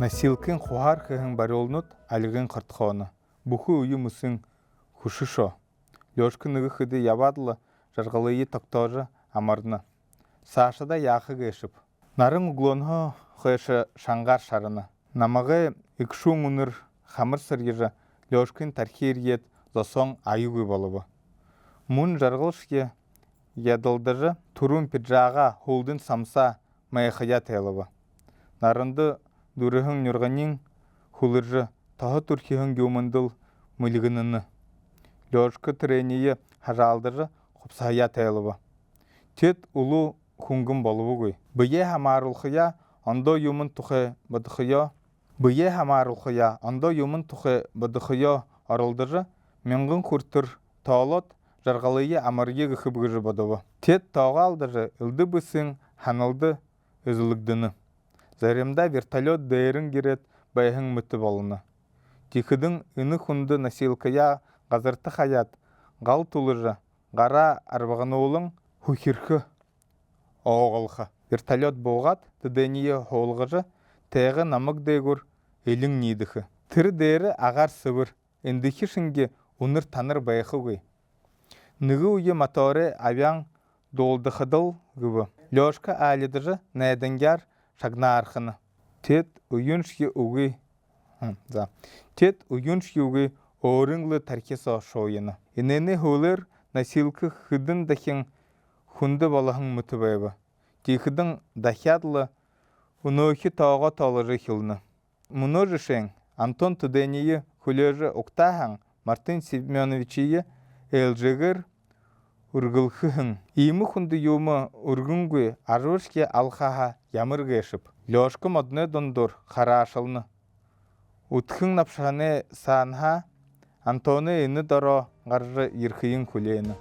Насилкын хуар хэхэн бариулнууд алигын қыртқоны. Бүхі үйі мүсін хүшішо. Лёшкы нүгі хүді явадылы жарғылыйы тоқтожы амарны. Сашыда яқы кешіп. Нарын ұглонғы қойшы шаңғар шарыны. Намағы икшуң үнір хамыр сыргежі Лёшкын тархир ет зосон айуғы болыбы. Мұн жарғылшке ядылдыжы турун пиджаға холдын самса майықия тәлібі. Нарынды дүріхің нүрғанин хулыржы тағы түрхиғын геумындыл мүлігініні. Лёшкы тренейі хажалдыжы құпсая тәлібі. Тет ұлу хунгын болуы ғой. Бүйе хамарылқия ондо юмын тұқы бұдықия. Бүйе хамарылқия ондо юмын тұқы бұдықия арылдыжы менгін күртір таолот жарғалыйы амарге ғықыбғыжы бұдығы. Тет тауғалдыжы үлді бұсың ханылды өзілігдіні. Заремда вертолет дайырын керет байхың мүтті болыны. Тихыдың үні хүнді насилкая ғазырты хаят, ғал тұлыжы, ғара арбағаны олың хухирхы оғылқы. Вертолет болғат дедение хоғылғыжы тәғі намық дейгір елің нейдіхі. Тірі дейірі ағар сывыр, ендіхі шынге ұныр таныр байқы ғой. Нүгі үйі моторы авян долдықыдыл ғыбы. Лёшка әлідіжі нәйдінгер шагна арханы. Тет уюншки угы орынлы таркесо шоуыны. Инені хулыр насилкі хыдын дахин хунды балахын мүтібайбы. Тихыдын дахядлы унохи тауға талыры хилны. Мұножы шен Антон Тудении хулежі уктахан Мартин Семеновичие элжігір ургылхыхын. Имы хунды юмы ургынгы арвышке алхаха ямыр гешіп. Лёшка модны дондур харашылны. Утхын напшаны санха Антоны ины доро ғаржы ерхейін күлейіні.